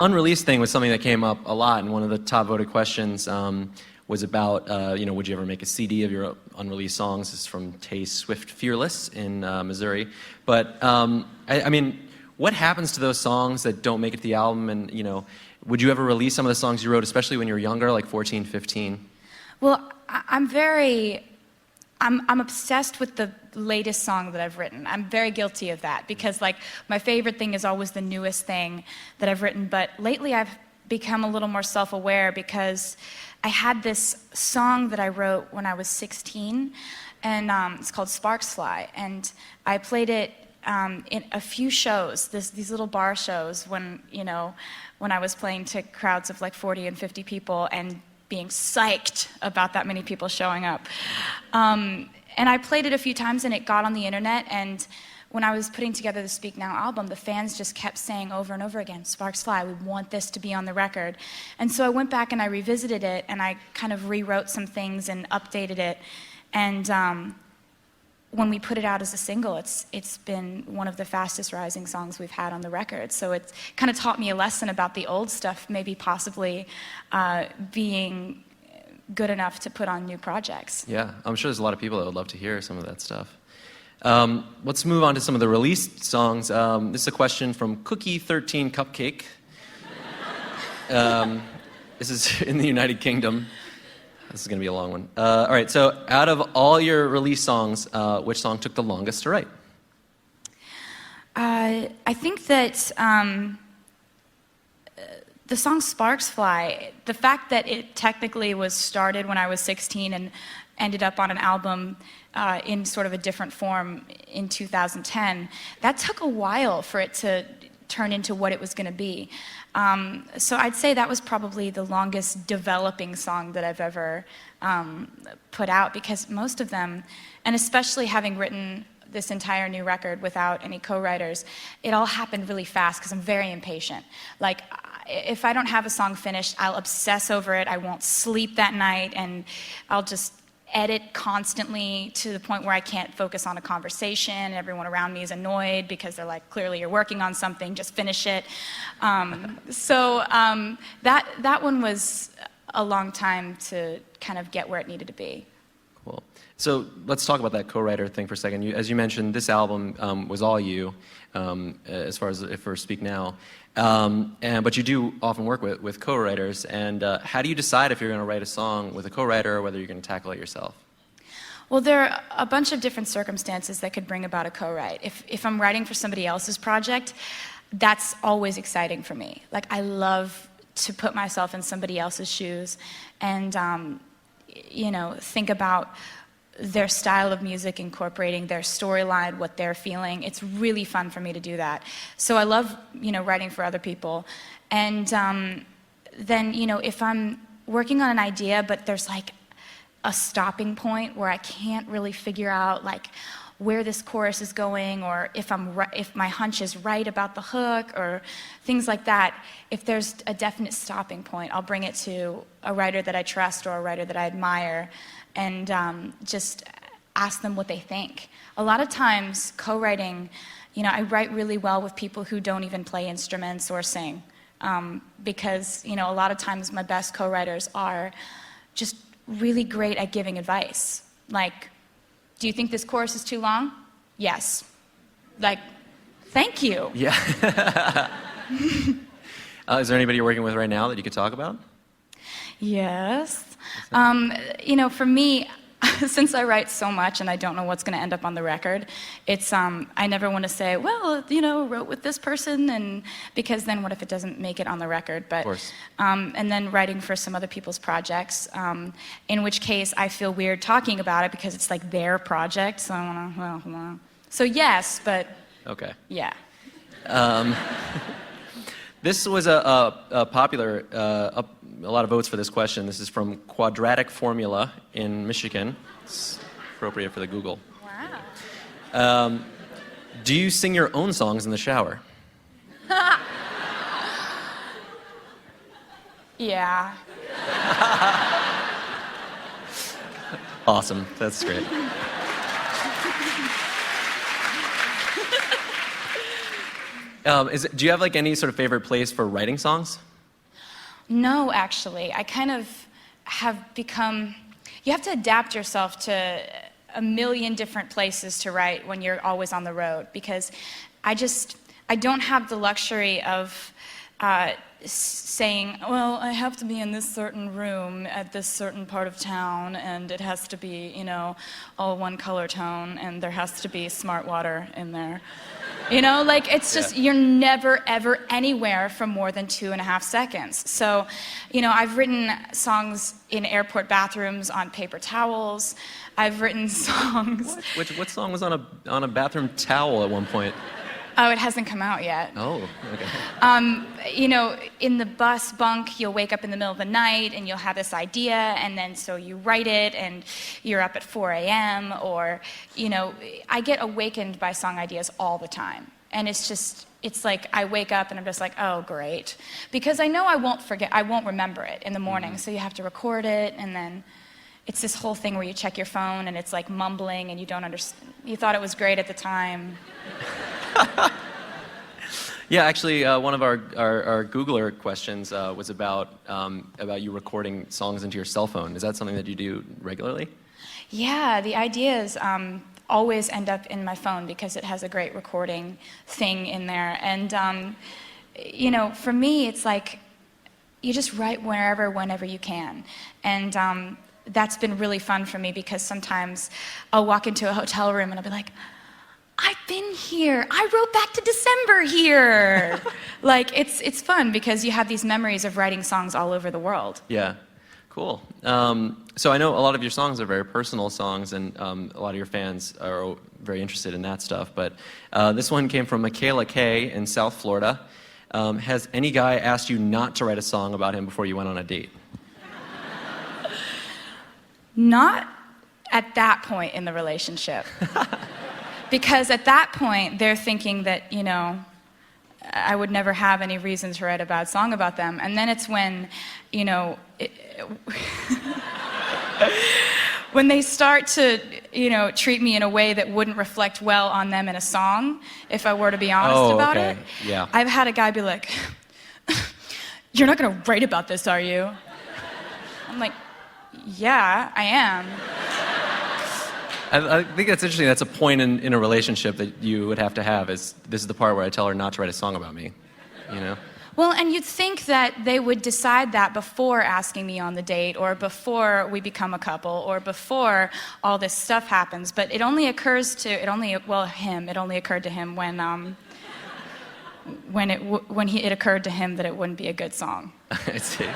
Unreleased thing was something that came up a lot, and one of the top voted questions was about, would you ever make a CD of your unreleased songs? This is from Tay Swift Fearless in Missouri. But, I mean, what happens to those songs that don't make it to the album? And, would you ever release some of the songs you wrote, especially when you were younger, like 14, 15? Well, I'm obsessed with the latest song that I've written. I'm very guilty of that because, like, my favorite thing is always the newest thing that I've written. But lately I've become a little more self-aware because I had this song that I wrote when I was 16, and it's called Sparks Fly. And I played it in a few shows, these little bar shows when I was playing to crowds of like 40 and 50 people and being psyched about that many people showing up. And I played it a few times and it got on the internet, and when I was putting together the Speak Now album, the fans just kept saying over and over again, Sparks Fly, we want this to be on the record. And so I went back and I revisited it and I kind of rewrote some things and updated it. And when we put it out as a single, it's been one of the fastest rising songs we've had on the record. So it's kind of taught me a lesson about the old stuff, maybe possibly being good enough to put on new projects. Yeah, I'm sure there's a lot of people that would love to hear some of that stuff. Let's move on to some of the released songs. This is a question from Cookie13 Cupcake. This is in the United Kingdom. This is going to be a long one. All right, so out of all your released songs, which song took the longest to write? I think that the song Sparks Fly, the fact that it technically was started when I was 16 and ended up on an album in sort of a different form in 2010, that took a while for it to turn into what it was going to be. So I'd say that was probably the longest developing song that I've ever put out, because most of them, and especially having written this entire new record without any co-writers, it all happened really fast because I'm very impatient. Like, if I don't have a song finished, I'll obsess over it, I won't sleep that night, and I'll just edit constantly to the point where I can't focus on a conversation, and everyone around me is annoyed because they're like, clearly you're working on something, just finish it. That one was a long time to kind of get where it needed to be. Cool. So let's talk about that co-writer thing for a second. As you mentioned, this album was all you, as far as for Speak Now. But you do often work with co-writers, and how do you decide if you're going to write a song with a co-writer or whether you're going to tackle it yourself? Well, there are a bunch of different circumstances that could bring about a co-write. If I'm writing for somebody else's project, that's always exciting for me. Like, I love to put myself in somebody else's shoes and, think about their style of music, incorporating their storyline, what they're feeling. It's really fun for me to do that. So I love, writing for other people. And then, if I'm working on an idea, but there's like a stopping point where I can't really figure out like where this chorus is going, or if my hunch is right about the hook, or things like that, if there's a definite stopping point, I'll bring it to a writer that I trust or a writer that I admire, and just ask them what they think. A lot of times, co-writing, I write really well with people who don't even play instruments or sing, because, a lot of times my best co-writers are just really great at giving advice. Like, do you think this chorus is too long? Yes. Like, thank you. Yeah. Is there anybody you're working with right now that you could talk about? Yes. For me, since I write so much and I don't know what's going to end up on the record, it's I never want to say, well, wrote with this person, and because then what if it doesn't make it on the record? But of course. And then writing for some other people's projects, in which case I feel weird talking about it because it's like their project. So I want to, so yes, but okay. Yeah. This was a popular, a lot of votes for this question. This is from Quadratic Formula in Michigan. It's appropriate for the Google. Wow. Do you sing your own songs in the shower? Yeah. Awesome. That's great. Do you have like any sort of favorite place for writing songs? No, actually. I kind of have become, you have to adapt yourself to a million different places to write when you're always on the road, because I don't have the luxury of saying, well, I have to be in this certain room at this certain part of town, and it has to be, you know, all one color tone, and there has to be smart water in there. You know, like, it's just, you're never, ever anywhere for more than 2.5 seconds. So, you know, I've written songs in airport bathrooms on paper towels. I've written songs... What song was on a bathroom towel at one point? Oh, it hasn't come out yet. Oh, okay. You know, in the bus bunk, you'll wake up in the middle of the night and you'll have this idea, and then so you write it and you're up at 4 a.m. or, you know, I get awakened by song ideas all the time. And it's like I wake up and I'm just like, oh, great. Because I know I won't remember it in the morning, so you have to record it, and then it's this whole thing where you check your phone and it's like mumbling and you don't understand. You thought it was great at the time. Yeah, actually, one of our Googler questions was about you recording songs into your cell phone. Is that something that you do regularly? Yeah, the ideas always end up in my phone because it has a great recording thing in there. And, you know, for me, it's like you just write whenever you can. And that's been really fun for me, because sometimes I'll walk into a hotel room and I'll be like, I've been here. I wrote back to December here. Like, it's fun because you have these memories of writing songs all over the world. Yeah, cool. So I know a lot of your songs are very personal songs, and a lot of your fans are very interested in that stuff. But this one came from Michaela K. in South Florida. Has any guy asked you not to write a song about him before you went on a date? Not at that point in the relationship. Because at that point, they're thinking that, you know, I would never have any reason to write a bad song about them. And then it's when, you know, when they start to, you know, treat me in a way that wouldn't reflect well on them in a song, if I were to be honest about it. Yeah. I've had a guy be like, you're not going to write about this, are you? I'm like, yeah, I am. I think that's interesting. That's a point in a relationship that you would have to have, is this is the part where I tell her not to write a song about me, you know? Well, and you'd think that they would decide that before asking me on the date, or before we become a couple, or before all this stuff happens. But it only occurred to him when it occurred to him that it wouldn't be a good song. I see.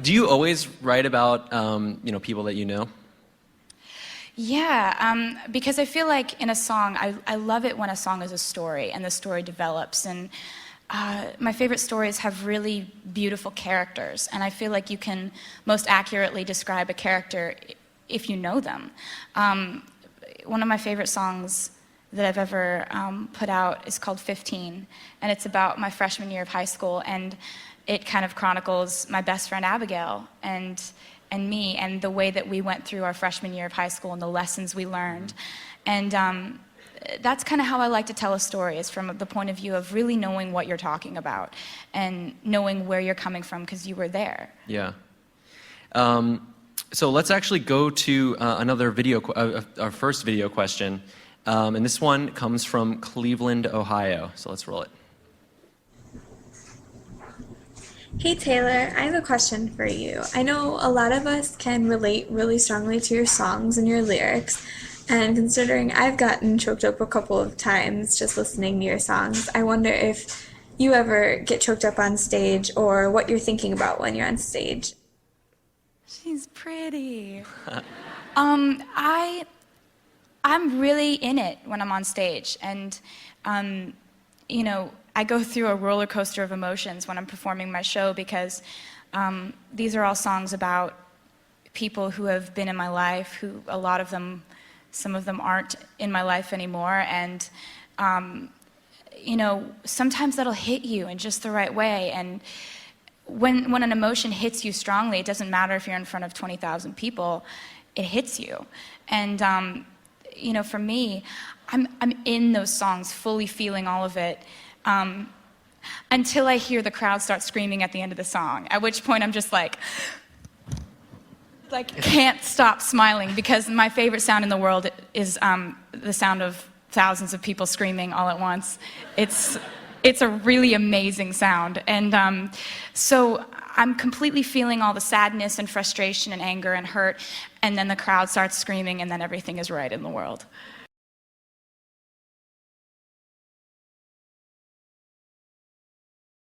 Do you always write about you know, people that you know? Yeah, because I feel like in a song, I love it when a song is a story and the story develops. And my favorite stories have really beautiful characters, and I feel like you can most accurately describe a character if you know them. One of my favorite songs that I've ever put out is called 15, and it's about my freshman year of high school, and it kind of chronicles my best friend Abigail and me, and the way that we went through our freshman year of high school and the lessons we learned. And that's kind of how I like to tell a story, is from the point of view of really knowing what you're talking about and knowing where you're coming from because you were there. Yeah. So let's actually go to another video, our first video question. And this one comes from Cleveland, Ohio. So let's roll it. Hey Taylor, I have a question for you. I know a lot of us can relate really strongly to your songs and your lyrics, and considering I've gotten choked up a couple of times just listening to your songs, I wonder if you ever get choked up on stage, or what you're thinking about when you're on stage. She's pretty. I'm really in it when I'm on stage, and you know, I go through a roller coaster of emotions when I'm performing my show, because these are all songs about people who have been in my life, who a lot of them, some of them aren't in my life anymore, and you know, sometimes that'll hit you in just the right way. And when an emotion hits you strongly, it doesn't matter if you're in front of 20,000 people, it hits you. And you know, for me, I'm in those songs, fully feeling all of it, until I hear the crowd start screaming at the end of the song, at which point I'm just like can't stop smiling, because my favorite sound in the world is the sound of thousands of people screaming all at once. It's a really amazing sound. And so I'm completely feeling all the sadness and frustration and anger and hurt, and then the crowd starts screaming, and then everything is right in the world.